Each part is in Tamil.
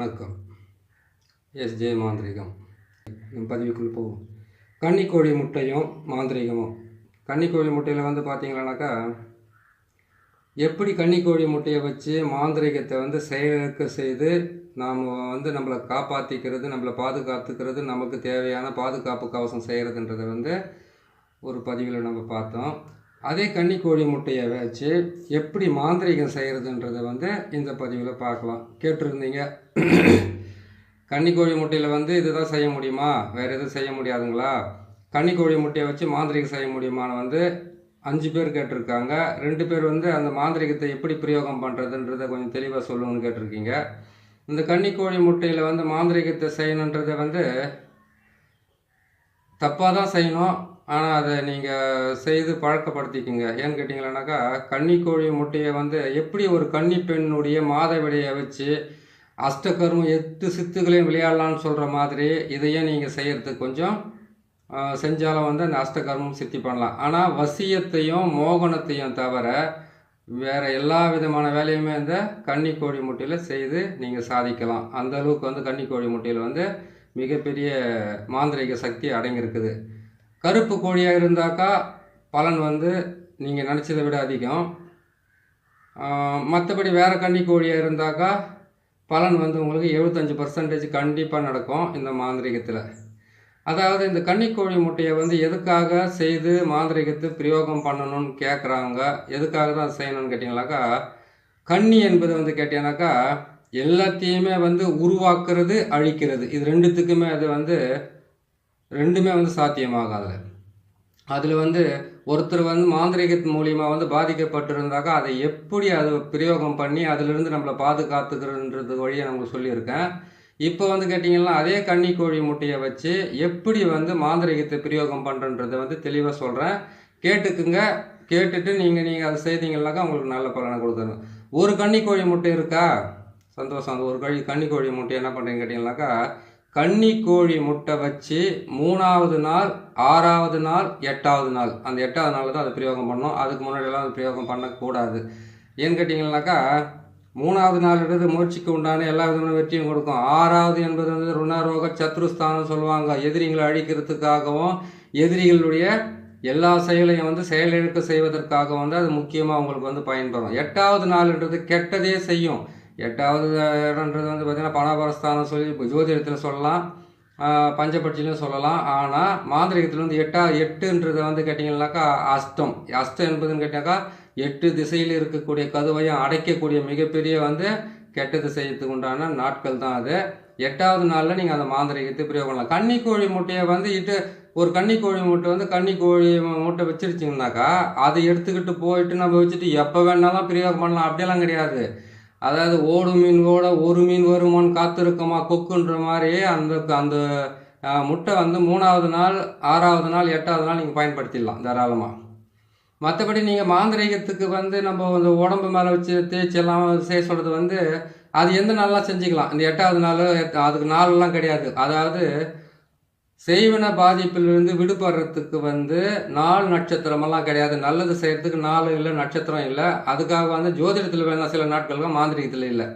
வணக்கம். எஸ்ஜே மாந்திரிகம். பதிவுக்குள் போகும். கன்னிக்கோழி முட்டையும் மாந்திரிகமும். கன்னிக்கோழி முட்டையில் பார்த்தீங்களானாக்கா, எப்படி கன்னிக்கோழி முட்டையை வச்சு மாந்திரிகத்தை செயலுக்கு செய்து நாம் நம்மளை காப்பாற்றிக்கிறது, நம்மளை பாதுகாத்துக்கிறது, நமக்கு தேவையான பாதுகாப்பு கவசம் செய்கிறதுன்றதை ஒரு பதிவில் நம்ம பார்த்தோம். அதே கன்னிக்கோழி முட்டையை வச்சு எப்படி மாந்திரிகம் செய்கிறதுன்றதை இந்த பதிவில் பார்க்கலாம். கேட்டிருந்தீங்க, கன்னிக்கோழி முட்டையில் இதுதான் செய்ய முடியுமா, வேறு எதுவும் செய்ய முடியாதுங்களா, கன்னிக்கோழி முட்டையை வச்சு மாந்திரிகம் செய்ய முடியுமான்னு 5 பேர் கேட்டிருக்காங்க. 2 பேர் அந்த மாந்திரிகத்தை எப்படி பிரயோகம் பண்ணுறதுன்றதை கொஞ்சம் தெளிவாக சொல்லுங்கன்னு கேட்டிருக்கீங்க. இந்த கன்னிக்கோழி முட்டையில் மாந்திரிகத்தை செய்யணுன்றதை தப்பாக தான் செய்யணும். ஆனால் அதை நீங்கள் செய்து பழக்கப்படுத்திக்கிங்க. ஏன்னு கேட்டிங்களானாக்கா, கன்னிக்கோழி முட்டையை எப்படி ஒரு கன்னி பெண்ணுடைய மாதவிடையை வச்சு அஷ்டகர்மம் 8 சித்துகளையும் விளையாடலான்னு சொல்கிற மாதிரி இதையும் நீங்கள் செய்கிறதுக்கு கொஞ்சம் செஞ்சாலும் அந்த அஷ்டகர்மம் சித்தி பண்ணலாம். ஆனால் வசியத்தையும் மோகனத்தையும் தவிர வேறு எல்லா விதமான வேலையுமே இந்த கன்னிக்கோழி முட்டையில் செய்து நீங்கள் சாதிக்கலாம். அந்தளவுக்கு கன்னிக்கோழி முட்டையில் மிகப்பெரிய மாந்திரிக சக்தி அடங்கியிருக்குது. கருப்பு கோழியாக இருந்தாக்கா பலன் நீங்கள் நினச்சதை விட அதிகம். மற்றபடி வேறு கன்னிக்கோழியாக இருந்தாக்கா பலன் உங்களுக்கு 75% கண்டிப்பாக நடக்கும் இந்த மாந்திரிகத்தில். அதாவது இந்த கன்னிக்கோழி முட்டையை எதுக்காக செய்து மாந்திரிகத்தை பிரயோகம் பண்ணணும்னு கேட்குறாங்க. எதுக்காக தான் செய்யணும்னு கேட்டிங்கனாக்கா, கன்னி என்பது கேட்டீங்கன்னாக்கா எல்லாத்தையுமே உருவாக்குறது, அழிக்கிறது. இது ரெண்டுத்துக்குமே அது ரெண்டுமே சாத்தியமாகாது. அதில் ஒருத்தர் மாந்திரிகத்தின் மூலியமாக பாதிக்கப்பட்டிருந்தாக்கா அதை எப்படி அதை பிரயோகம் பண்ணி அதிலிருந்து நம்மளை பாதுகாத்துக்கிறதுன்றது வழியை நமக்கு சொல்லியிருக்கேன். இப்போ கேட்டிங்கன்னா அதே கன்னிக்கோழி முட்டையை வச்சு எப்படி மாந்திரிகத்தை பிரயோகம் பண்ணுறன்றதை தெளிவாக சொல்கிறேன். கேட்டுக்குங்க. கேட்டுட்டு நீங்கள் அதை செய்தீங்கன்னாக்கா உங்களுக்கு நல்ல பலனை கொடுக்கணும். ஒரு கன்னிக்கோழி முட்டை இருக்கா, சந்தோஷம். அந்த ஒரு கன்னிக்கோழி முட்டை என்ன பண்ணுறீங்க கேட்டிங்கனாக்கா, கன்னிக்கோழி முட்டை வச்சு 3வது நாள், 6வது நாள், 8வது நாள், அந்த 8வது நாள் தான் அதை பிரயோகம் பண்ணணும். அதுக்கு முன்னாடியெல்லாம் அது பிரயோகம் பண்ணக்கூடாது. ஏன்னு கேட்டிங்கனாக்கா, 3வது நாள்ன்றது முயற்சிக்கு உண்டான எல்லா விதமான வெற்றியும் கொடுக்கும். 6வது என்பது ருணரோக சத்ருஸ்தானம் சொல்லுவாங்க. எதிரிகளை அழிக்கிறதுக்காகவும் எதிரிகளுடைய எல்லா செயலையும் செயலிழக்க செய்வதற்காக அது முக்கியமாக உங்களுக்கு பயன்படும். 8வது நாள்ன்றது கெட்டதே செய்யும். 8வது இடம்ன்றது பார்த்திங்கன்னா பணபரஸ்தானம் சொல்லி ஜோதிடத்தில் சொல்லலாம், பஞ்சபட்சியிலும் சொல்லலாம். ஆனால் மாந்திரிகத்தில் 8ன்றது கேட்டிங்கன்னாக்கா அஷ்டம். அஷ்டம் என்பதுன்னு கேட்டாக்கா 8 திசையில் இருக்கக்கூடிய கதவையும் அடைக்கக்கூடிய மிகப்பெரிய கெட்டது செய்யறதுக்கு உண்டான நாட்கள் தான் அது. 8வது நாளில் நீங்கள் அந்த மாந்திரிகத்தை பிரயோகம் பண்ணலாம். கன்னிக்கோழி முட்டையை ஒரு கன்னிக்கோழி முட்டை கன்னிக்கோழி முட்டை வச்சிருச்சிங்கனாக்கா அதை எடுத்துக்கிட்டு போயிட்டு நம்ம வச்சுட்டு எப்போ வேணாலும் பிரயோகம் பண்ணலாம். அப்படியெல்லாம் கிடையாது. அதாவது ஓடும் மீன் ஓட ஒரு மீன் வருமானு காத்திருக்கமா கொக்குன்ற மாதிரி அந்த முட்டை 3வது நாள், 6வது நாள், 8வது நாள் நீங்கள் பயன்படுத்திடலாம் தாராளமாக. மற்றபடி நீங்கள் மாந்திரிகத்துக்கு நம்ம அந்த உடம்பு மேலே வச்சு தேய்ச்சி எல்லாம் செய்ய சொல்கிறது அது எந்த நாளெலாம் செஞ்சுக்கலாம். இந்த 8வது நாள் அதுக்கு நாளெல்லாம் கிடையாது. அதாவது செய்வன பாதிப்பிலிருந்து விடுபடுறதுக்கு நாள் நட்சத்திரமெல்லாம் கிடையாது. நல்லது செய்கிறதுக்கு நாள் இல்லை, நட்சத்திரம் இல்லை. அதுக்காக ஜோதிடத்தில் வேணால் சில நாட்களுக்கு மாந்திரிகத்தில் இல்லை.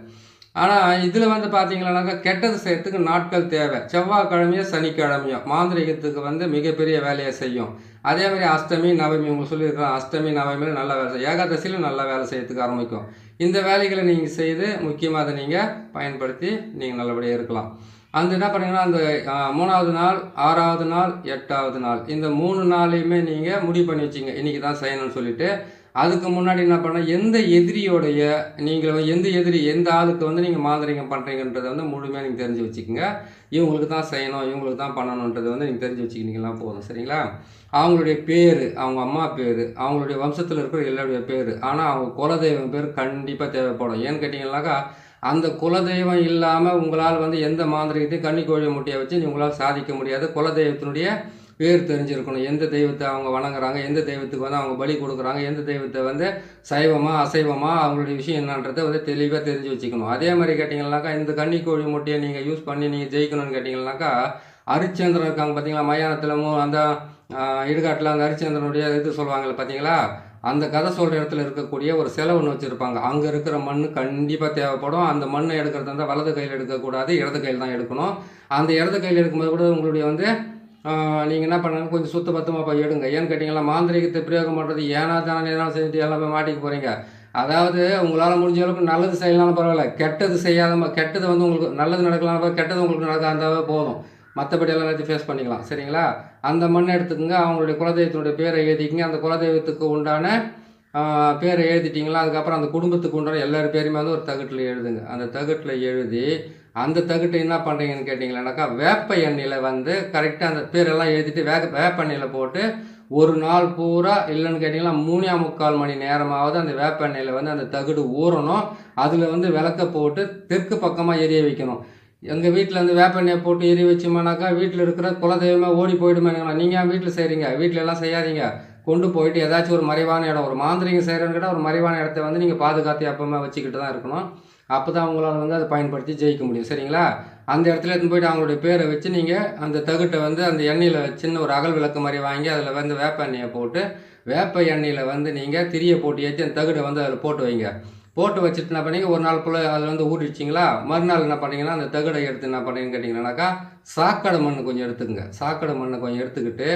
ஆனால் இதில் பார்த்தீங்கன்னாக்கா கெட்டது செய்கிறதுக்கு நாட்கள் தேவை. செவ்வாய்க்கிழமையோ சனிக்கிழமையோ மாந்திரிகத்துக்கு மிகப்பெரிய வேலையை செய்யும். அதே மாதிரி அஷ்டமி நவமி உங்களுக்கு சொல்லியிருக்கிறோம். அஷ்டமி நவமியில் நல்ல வேலை செய்யும், ஏகாதசியில் நல்ல வேலை செய்யறதுக்கு ஆரம்பிக்கும். இந்த வேலைகளை நீங்கள் செய்து முக்கியமாக அதை நீங்கள் பயன்படுத்தி நீங்கள் நல்லபடியாக இருக்கலாம். என்ன பண்ணுங்கன்னா அந்த 3வது நாள், 6வது நாள், 8வது நாள், இந்த 3 நாளையுமே நீங்கள் முடிவு பண்ணி வச்சிங்க இன்றைக்கி தான் செய்யணும்னு சொல்லிவிட்டு. அதுக்கு முன்னாடி என்ன பண்ணால் எந்த எதிரியோடைய நீங்கள் எந்த ஆளுக்கு நீங்கள் மாந்திரிகம் பண்ணுறீங்கன்றதை முழுமையாக நீங்கள் தெரிஞ்சு வச்சுக்கோங்க. இவங்களுக்கு தான் செய்யணும், இவங்களுக்கு தான் பண்ணணுன்றதை நீங்கள் தெரிஞ்சு வச்சுக்கிட்டீங்கன்னா போதும். சரிங்களா? அவங்களுடைய பேர், அவங்க அம்மா பேர், அவங்களுடைய வம்சத்தில் இருக்கிற எல்லாருடைய பேர், ஆனால் அவங்க குலதெய்வம் பேர் கண்டிப்பாக தேவைப்படும். ஏன்னு கேட்டிங்கன்னாக்கா அந்த குலதெய்வம் இல்லாமல் உங்களால் எந்த மாந்திரிகத்தையும் கன்னிக்கோழி முட்டையை வச்சு உங்களால் சாதிக்க முடியாது. குலதெய்வத்தினுடைய பேர் தெரிஞ்சிருக்கணும். எந்த தெய்வத்தை அவங்க வணங்குறாங்க, எந்த தெய்வத்துக்கு அவங்க பலி கொடுக்குறாங்க, எந்த தெய்வத்தை சைவமா அசைவமா அவங்களுடைய விஷயம் என்னன்றதை தெளிவாக தெரிஞ்சு வச்சுக்கணும். அதே மாதிரி கேட்டிங்கன்னாக்கா இந்த கன்னிக்கோழி முட்டையை நீங்கள் யூஸ் பண்ணி நீங்கள் ஜெயிக்கணும்னு கேட்டிங்கன்னாக்கா, ஹரிச்சந்திரன் இருக்காங்க பார்த்தீங்களா, மயானத்தில் அந்த இடுகாட்டில் அந்த ஹரிச்சந்திரனுடைய இது சொல்லுவாங்கள்ல பார்த்தீங்களா, அந்த கதை சொல்கிற இடத்துல இருக்கக்கூடிய ஒரு சிலை ஒன்று வச்சுருப்பாங்க. அங்கே இருக்கிற மண் கண்டிப்பாக தேவைப்படும். அந்த மண்ணை எடுக்கிறதா இருந்தால் வலது கையில் எடுக்கக்கூடாது, இடது கையில் தான் எடுக்கணும். அந்த இடது கையில் எடுக்கும்போது கூட உங்களுடைய வந்து நீங்கள் என்ன பண்ணுங்க, கொஞ்சம் சுத்த பத்தமாக போய் எடுங்க. ஏன்னு கேட்டிங்கன்னா, மாந்திரீகத்தை பிரயோகம் பண்ணுறது ஏனா தானே செஞ்சுட்டு எல்லாமே மாட்டிக்க போகிறீங்க. அதாவது உங்களால் முடிஞ்ச அளவுக்கு நல்லது செய்யலாம்னு பரவாயில்ல, கெட்டது செய்யாத கெட்டது வந்து உங்களுக்கு நல்லது நடக்கலாம், கெட்டது உங்களுக்கு நடக்காதாவே போதும். மற்றபடி எல்லாம் எல்லாத்தையும் ஃபேஸ் பண்ணிக்கலாம். சரிங்களா? அந்த மண்ணை எடுத்துக்கோங்க, அவங்களுடைய குலதெய்வத்தினுடைய பேரை எழுதிக்கிங்க. அந்த குலதெய்வத்துக்கு உண்டான பேரை எழுதிட்டிங்களா, அதுக்கப்புறம் அந்த குடும்பத்துக்கு உண்டான எல்லார் பேருமே வந்து ஒரு தகட்டில் எழுதுங்க. அந்த தகட்டில் எழுதி அந்த தகட்டை என்ன பண்ணுறீங்கன்னு கேட்டிங்களானாக்கா, வேப்ப எண்ணெயில் வந்து கரெக்டாக அந்த பேரெல்லாம் எழுதிட்டு வேப்ப எண்ணெயில் போட்டு ஒரு நாள் பூரா இல்லைன்னு கேட்டிங்கன்னா 3.25 மணி நேரமாவது அந்த வேப்ப எண்ணெயில் வந்து அந்த தகடு ஊறணும். அதில் வந்து விளக்க போட்டு தெற்கு பக்கமாக எரிய வைக்கணும். எங்கள் வீட்டில் வந்து வேப்ப எண்ணெயை போட்டு எரிய வச்சோம்னாக்கா வீட்டில் இருக்கிற குலதெய்வமே ஓடி போயிடுமே. நீங்கள் ஏன் வீட்டில் செய்கிறீங்க? வீட்டில் எல்லாம் செய்யாதீங்க. கொண்டு போயிட்டு ஏதாச்சும் ஒரு மறைவான இடம், ஒரு மாந்திரிகம் செய்கிறேன்னு கேட்டால் ஒரு மறைவான இடத்த வந்து நீங்கள் பாதுகாத்து எப்பவுமே வச்சுக்கிட்டு தான் இருக்கணும். அப்போ தான் அவங்களால வந்து அதை பயன்படுத்தி ஜெயிக்க முடியும். சரிங்களா? அந்த இடத்துல எடுத்துன்னு போயிட்டு அவங்களுடைய பேரை வச்சு நீங்கள் அந்த தகட்டை வந்து அந்த எண்ணெயில் சின்ன ஒரு அகல் விளக்கு மாதிரி வாங்கி அதில் வந்து வேப்ப எண்ணெயை போட்டு வேப்ப எண்ணெயில் வந்து நீங்கள் திரியை போட்டு ஏற்றி அந்த தகட்டை வந்து அதில் போட்டு வைங்க. போட்டு வச்சுட்டு என்ன பண்ணீங்க, ஒரு நாள் போல் அதில் வந்து ஊறிச்சிங்களா, மறுநாள் என்ன பண்ணீங்கன்னா அந்த தகடை எடுத்து என்ன பண்ணீங்கன்னு கேட்டிங்கன்னாக்கா, சாக்கடை மண் கொஞ்சம் எடுத்துக்கங்க. சாக்கடை மண்ணை கொஞ்சம் எடுத்துக்கிட்டு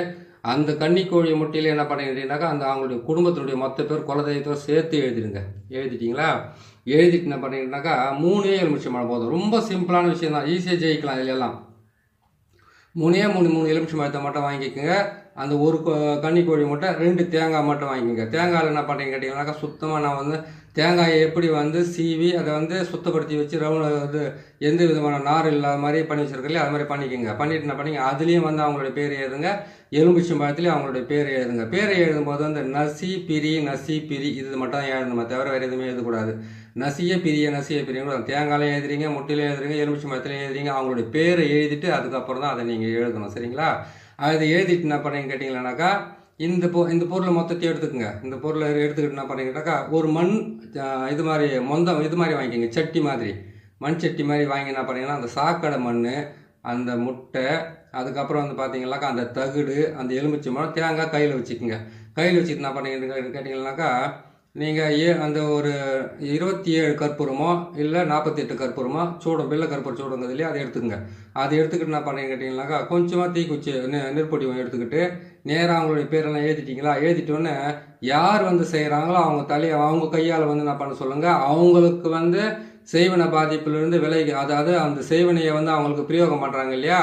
அந்த கன்னிக்கோழி முட்டையில் என்ன பண்ணிக்கிட்டீங்கன்னாக்கா, அந்த அவங்களுடைய குடும்பத்தினுடைய மொத்த பேர் குலதெய்வத்தோடு சேர்த்து எழுதிடுங்க. எழுதிட்டிங்களா? எழுதிட்டு என்ன பண்ணிக்கிட்டீங்கன்னாக்கா 3 எலுமிச்சம்பழம் போதும். ரொம்ப சிம்பிளான விஷயம் தான், ஈஸியாக ஜெயிக்கலாம். இதில் எல்லாம் 3 எலுமிச்சம்பழத்தை மட்டும் வாங்கிக்கோங்க. அந்த ஒரு கன்னிக்கோழி மட்டும் 2 தேங்காய் மட்டும் வாங்கிக்கோங்க. தேங்காயில் என்ன பண்ணுறீங்க கேட்டிங்கன்னாக்கா, சுத்தமாக நான் வந்து தேங்காயை எப்படி வந்து சீவி அதை வந்து சுத்தப்படுத்தி வச்சு இது எந்த விதமான நார் இல்லாத மாதிரி பண்ணி வச்சுருக்கலையே அது மாதிரி பண்ணிக்கோங்க. பண்ணிவிட்டு என்ன பண்ணிங்க, அதுலேயும் வந்து அவங்களுடைய பேர் எழுதுங்க. எலுமிச்சம்பழத்துலேயும் அவங்களுடைய பேர் எழுதுங்க. பேரை எழுதும்போது வந்து நசி பிரி இது மட்டும் தான் எழுதணுமே தவிர வேறு எதுவுமே எழுதக்கூடாது. நசிய பிரியும் தேங்காயிலையும் எழுதுறீங்க, முட்டையிலையும் எழுதுறீங்க, எலுமிச்சம்பழத்துலையும் எழுதுறீங்க. அவங்களுடைய பேரை எழுதிட்டு அதுக்கப்புறம் தான் அதை நீங்கள் எழுதணும். சரிங்களா? அதை எழுதிட்டு என்ன பண்ணீங்க கேட்டிங்களானாக்கா, இந்த பொருளை மொத்தத்தையும் எடுத்துக்கோங்க. இந்த பொருளை எடுத்துக்கிட்டு என்ன பண்ணீங்கன்னாக்கா, ஒரு மண் இது மாதிரி இது மாதிரி வாங்கிக்கோங்க. சட்டி மாதிரி மண் சட்டி மாதிரி வாங்கி என்ன பண்ணீங்கன்னா, அந்த சாக்கடை மண், அந்த முட்டை, அதுக்கப்புறம் வந்து பார்த்தீங்கன்னாக்கா அந்த தகுடு, அந்த எலுமிச்சம்பழம், தேங்காய் கையில் வச்சுக்கோங்க. கையில் வச்சுட்டு என்ன பண்ணீங்கன்னு கேட்டிங்கன்னாக்கா, நீங்கள் அந்த ஒரு 27 கற்பூரமோ இல்லை 48 கற்பூரமோ சூடம் வெள்ளை கற்பூரம் சூடங்கிறது இல்லையா, அதை எடுத்துக்கங்க. அதை எடுத்துக்கிட்டு என்ன பண்ணீங்க கேட்டிங்கன்னாக்கா, கொஞ்சமாக தீக்குச்சி நெருப்பொடி எடுத்துக்கிட்டு நேராக அவங்களுடைய பேரெல்லாம் எழுதிட்டிங்களா, எழுதிட்டோன்னே யார் வந்து செய்கிறாங்களோ அவங்க கையால் வந்து என்ன பண்ண சொல்லுங்கள். அவங்களுக்கு வந்து செய்வன பாதிப்பிலிருந்து விலகி, அதாவது அந்த செய்வனையை வந்து அவங்களுக்கு பிரயோகம் பண்ணுறாங்க இல்லையா,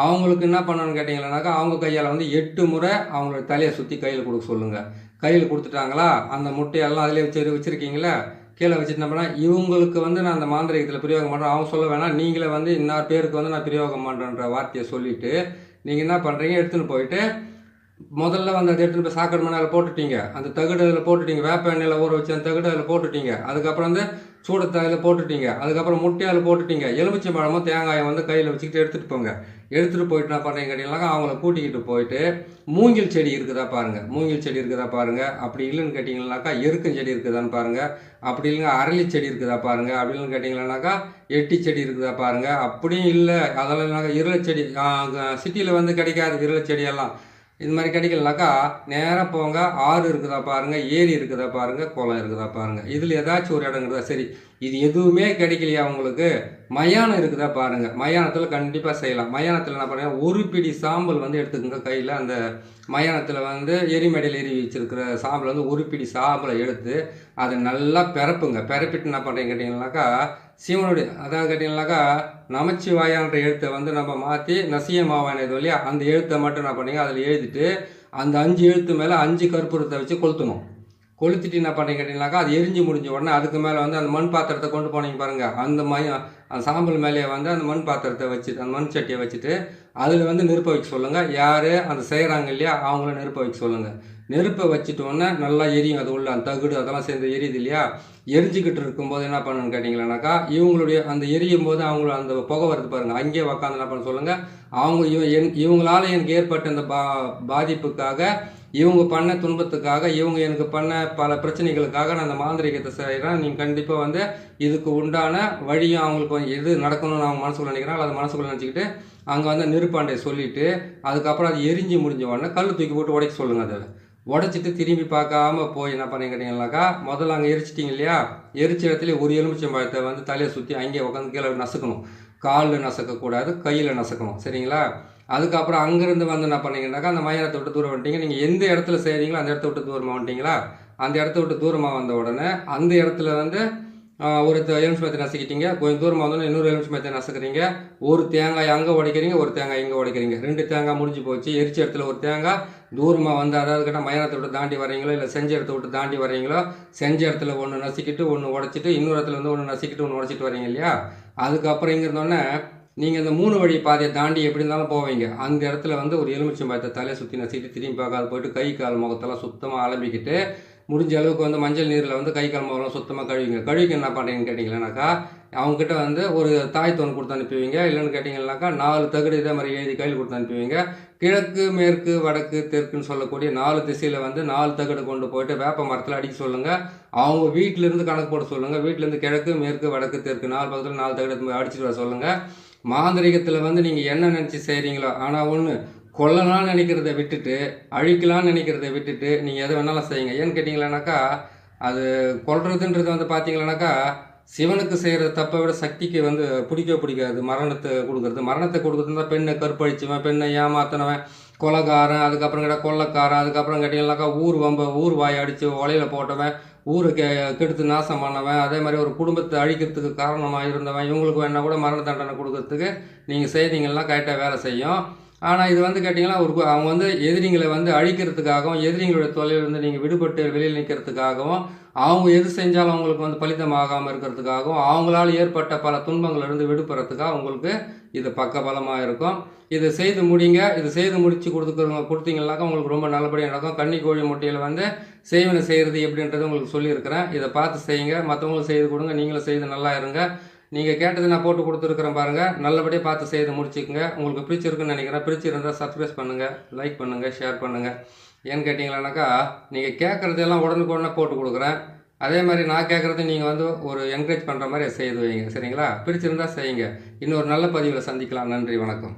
அவங்களுக்கு என்ன பண்ணணும்னு கேட்டிங்கன்னாக்கா, அவங்க கையால் வந்து 8 முறை அவங்களோட தலையை சுற்றி கையில் கொடுக்க சொல்லுங்கள். கையில் கொடுத்துட்டாங்களா, அந்த முட்டையெல்லாம் அதிலே வச்சுருக்கீங்களா, கீழே வச்சுட்டு என்ன பண்ணால், இவங்களுக்கு வந்து நான் அந்த மாந்திரிகத்தில் பிரயோகம் பண்ணுறேன் அவங்க சொல்ல வேணாம், நீங்களே வந்து இன்னார் பேருக்கு வந்து நான் பிரயோகம் பண்ணுறேன்ற வார்த்தையை சொல்லிவிட்டு நீங்கள் என்ன பண்ணுறீங்க, எடுத்துன்னு போயிட்டு முதல்ல வந்து அதை எடுத்துகிட்டு போய் சாக்கடை மணல் போட்டுட்டீங்க. அந்த தகடு அதில் போட்டுட்டீங்க. வேப்ப எண்ணெயில் ஊற வச்சு அந்த தகடு அதில் போட்டுட்டீங்க. அதுக்கப்புறம் வந்து சூடத்தை அதில் போட்டுட்டீங்க. அதுக்கப்புறம் முட்டையை அதில் போட்டுட்டீங்க. எலுமிச்சம்பழமும் தேங்காயை வந்து கையில் வச்சுக்கிட்டு எடுத்துகிட்டு போங்க. எடுத்துகிட்டு போயிட்டு என்ன பண்ணுறீங்க கேட்டிங்கனாக்கா, அவங்கள கூட்டிக்கிட்டு போயிட்டு மூங்கில் செடி இருக்குதா பாருங்கள். மூங்கில் செடி இருக்குதா பாருங்கள். அப்படி இல்லைன்னு கேட்டிங்கன்னாக்கா எருக்கஞ்செடி இருக்குதான்னு பாருங்கள். அப்படி இல்லைங்க அரளி செடி இருக்குதா பாருங்கள். அப்படி இல்லைன்னு கேட்டிங்கன்னாக்கா எட்டி செடி இருக்குதா பாருங்கள். அப்படியும் இல்லை அதெல்லாம் இல்லைனாக்கா இருளச்செடி, சிட்டியில் வந்து கிடைக்காது இருளச்செடியெல்லாம். இது மாதிரி கிடைக்கலனாக்கா நேராக போங்க. ஆறு இருக்குதா பாருங்கள், ஏரி இருக்குதா பாருங்கள், குளம் இருக்குதா பாருங்கள். இதில் ஏதாச்சும் ஒரு இடங்கிறதா சரி. இது எதுவுமே கிடைக்கலையா உங்களுக்கு, மயானம் இருக்குதா பாருங்கள். மயானத்தில் கண்டிப்பாக செய்யலாம். மயானத்தில் என்ன பண்ணுங்க, ஒரு பிடி சாம்பல் வந்து எடுத்துக்கோங்க கையில். அந்த மயானத்தில் வந்து எரிமேடையில் எரி வச்சிருக்கிற சாம்பல் வந்து ஒரு பிடி சாம்பலை எடுத்து அதை நல்லா பிறப்புங்க. பிறப்பிட்டு என்ன பண்ணுறீங்க கேட்டிங்கன்னாக்கா, சிவனுடைய அதாவது கேட்டிங்கனாக்கா நமச்சிவாயான்ற எழுத்தை வந்து நம்ம மாற்றி நசியமாவான இது இல்லையா, அந்த எழுத்தை மட்டும் என்ன பண்ணீங்க அதில் எழுதிட்டு அந்த 5 எழுத்து மேலே 5 கற்பூரத்தை வச்சு கொளுத்தணும். கொளுத்திட்டு என்ன பண்ணீங்க கேட்டிங்கனாக்கா, அது எரிஞ்சு முடிஞ்ச உடனே அதுக்கு மேலே வந்து அந்த மண் பாத்திரத்தை கொண்டு போனீங்க பாருங்கள். அந்த சாம்பல் மேலேயே வந்து அந்த மண் பாத்திரத்தை வச்சுட்டு அந்த மண் சட்டியை வச்சுட்டு அதில் வந்து நெருப்பை வைக்க சொல்லுங்கள். யார் அந்த செய்கிறாங்க இல்லையா அவங்கள நெருப்பை வைக்க சொல்லுங்கள். நெருப்பை வச்சுட்டோன்னே நல்லா எரியும். அது உள்ள அந்த தகுடு அதெல்லாம் சேர்ந்து எரியுது இல்லையா, எரிஞ்சிக்கிட்டு இருக்கும்போது என்ன பண்ணணும்னு கேட்டிங்களானாக்கா, இவங்களுடைய அந்த எரியும் போது அவங்கள அந்த புகை வருது பாருங்கள், அங்கேயே உக்காந்து என்ன பண்ண சொல்லுங்கள். அவங்க இவங்களால எனக்கு ஏற்பட்ட அந்த பாதிப்புக்காக, இவங்க பண்ண துன்பத்துக்காக, இவங்க எனக்கு பண்ண பல பிரச்சனைகளுக்காக நான் அந்த மாந்திரிகத்தை செய்கிறேன். நீங்கள் கண்டிப்பாக வந்து இதுக்கு உண்டான வழியும் அவங்களுக்கு எது நடக்கணும்னு அவங்க மனசுக்குள்ள நினைக்கிறாங்க அதை மனசுக்குள்ள நினச்சிக்கிட்டு அங்கே வந்து நெருப்பாண்டையை சொல்லிவிட்டு அதுக்கப்புறம் அது எரிஞ்சு முடிஞ்ச உடனே கல் தூக்கி போட்டு உடைக்க சொல்லுங்கள். அதை உடச்சிட்டு திரும்பி பார்க்காம போய் என்ன பண்ணிக்கிட்டீங்கன்னாக்கா, முதல்ல அங்கே எரிச்சிட்டிங்க இல்லையா? எரிச்ச இடத்துல ஒரு எலுமிச்சம்பழத்தை வந்து தலையை சுற்றி அங்கேயே உட்காந்து கீழே நசுக்கணும். காலில் நசுக்கக்கூடாது, கையில் நசுக்கணும். சரிங்களா? அதுக்கப்புறம் அங்கேருந்து வந்து என்ன பண்ணீங்கன்னாக்கா, அந்த மயானத்தை விட்டு தூரம் வந்துட்டீங்க. நீங்கள் எந்த இடத்துல செய்கிறீங்களோ அந்த இடத்த விட்டு தூரமாக வந்துட்டீங்களா? அந்த இடத்த விட்டு தூரமாக வந்த உடனே அந்த இடத்துல வந்து ஒரு எலுமிச்சம்பழத்தை நசுக்கிட்டீங்க. கொஞ்சம் தூரமாக வந்தோடனே இன்னொரு எலுமிச்சம்பழத்தை நசுக்கிறீங்க. ஒரு தேங்காய் அங்கே உடைக்கிறீங்க, ஒரு தேங்காய் இங்கே உடைக்கிறீங்க. 2 தேங்காய் முடிஞ்சு போச்சு. எரிச்ச இடத்துல ஒரு தேங்காய், தூரமாக வந்து அதாவது கேட்டால் மயானத்தை விட்டு தாண்டி வர்றீங்களோ, இல்லை செஞ்ச இடத்த விட்டு தாண்டி வர்றீங்களோ, செஞ்ச இடத்துல ஒன்று நசுக்கிட்டு, ஒன்று உடைச்சிட்டு, இன்னொரு இடத்துல வந்து ஒன்று நசுக்கிட்டு, ஒன்று உடைச்சிட்டு வர்றீங்க இல்லையா? அதுக்கப்புறம் இங்கே இருந்தோடனே நீங்கள் இந்த 3 வழி பாதையை தாண்டி எப்படி இருந்தாலும் போவீங்க. அந்த இடத்துல வந்து ஒரு எலுமிச்சம்பழத்தை தலையை சுற்றி நசுக்கிட்டு திரும்பி பார்க்காத போயிட்டு கை, கால், முகத்தெல்லாம் சுத்தமாக அலம்பிக்கிட்டு, முடிஞ்ச அளவுக்கு வந்து மஞ்சள் நீரில் வந்து கை, கால், முகம்லாம் சுத்தமாக கழுவிங்க. கழுவிக்க என்ன பண்ணுறீங்கன்னு கேட்டிங்கன்னாக்கா, அவங்ககிட்ட வந்து ஒரு தாய் தோன் கொடுத்து அனுப்புவீங்க. இல்லைன்னு கேட்டிங்கன்னாக்கா 4 தகடு இதே மாதிரி எழுதி கையில் கொடுத்து அனுப்புவீங்க. கிழக்கு, மேற்கு, வடக்கு, தெற்குன்னு சொல்லக்கூடிய 4 திசையில் வந்து 4 தகடு கொண்டு போயிட்டு வேப்ப மரத்தில் அடிக்க சொல்லுங்கள். அவங்க வீட்டிலேருந்து கணக்கு போட சொல்லுங்கள். வீட்டிலேருந்து கிழக்கு, மேற்கு, வடக்கு, தெற்கு 4 பக்கத்தில் 4 தகடு அடிச்சுட்டு வர சொல்லுங்கள். மாந்திரிகத்தில் வந்து நீங்கள் என்ன நினச்சி செய்கிறீங்களோ, ஆனால் ஒன்று கொல்லலாம்னு நினைக்கிறத விட்டுட்டு, அழிக்கலாம்னு நினைக்கிறத விட்டுட்டு, நீங்கள் எதை வேணாலும் செய்யுங்க. ஏன்னு கேட்டிங்களானாக்கா, அது கொல்றதுன்றது வந்து பார்த்தீங்களானாக்கா, சிவனுக்கு செய்கிற தப்பை விட சக்திக்கு வந்து பிடிக்காது. மரணத்தை கொடுக்குறதுன்னா பெண்ணை கற்பழிச்சவன், பெண்ணை ஏமாத்தினவன், கொலைகாரன், அதுக்கப்புறம் கேட்டால் கொள்ளைக்காரன், அதுக்கப்புறம் கேட்டிங்கனாக்கா ஊர் வாயை அடித்து ஒலையில் போட்டவன், ஊரை கெடுத்து நாசம் பண்ணவன், அதே மாதிரி ஒரு குடும்பத்தை அழிக்கிறதுக்கு காரணமாக இருந்தவன், இவங்களுக்கு வேணால் கூட மரண தண்டனை கொடுக்கறதுக்கு நீங்கள் செய்தீங்கன்னா கரெக்டாக வேலை செய்யும். ஆனால் இது வந்து கேட்டிங்கன்னா அவங்க வந்து எதிரிங்களை வந்து அழிக்கிறதுக்காகவும், எதிரிங்களுடைய தொல்லையிலிருந்து நீங்கள் விடுபட்டு வெளியில் நிற்கிறதுக்காகவும், அவங்க எது செஞ்சாலும் அவங்களுக்கு வந்து பலிதமாகாமல் இருக்கிறதுக்காகவும், அவங்களால ஏற்பட்ட பல துன்பங்களிலிருந்து விடுபடுறதுக்காக உங்களுக்கு இது பக்கபலமாக இருக்கும். இதை செய்து முடிங்க. இது செய்து முடித்து கொடுத்தீங்கன்னாக்கா உங்களுக்கு ரொம்ப நல்லபடியாக நடக்கும். கன்னிக்கோழி முட்டையில் வந்து செய்வனை செய்கிறது எப்படின்றது உங்களுக்கு சொல்லியிருக்கிறேன். இதை பார்த்து செய்யுங்க. மற்றவங்களுக்கு செய்து கொடுங்க. நீங்களும் செய்து நல்லா இருங்க. நீங்கள் கேட்டது நான் போட்டு கொடுத்துருக்குறேன் பாருங்கள். நல்லபடியாக பார்த்து செய்து முடிச்சுக்குங்க. உங்களுக்கு பிடிச்சிருக்குன்னு நினைக்கிறேன். பிடிச்சிருந்தால் சப்ஸ்கிரைப் பண்ணுங்கள், லைக் பண்ணுங்கள், ஷேர் பண்ணுங்கள். ஏன்னு கேட்டிங்களானாக்கா, நீங்கள் கேட்குறதெல்லாம் உடனுக்குடனே போட்டு கொடுக்குறேன். அதே மாதிரி நான் கேட்குறது நீங்கள் வந்து ஒரு என்கரேஜ் பண்ணுற மாதிரி செய்து வைங்க. சரிங்களா? பிடிச்சிருந்தால் செய்யுங்க. இன்னொரு நல்ல பதிவில் சந்திக்கலாம். நன்றி, வணக்கம்.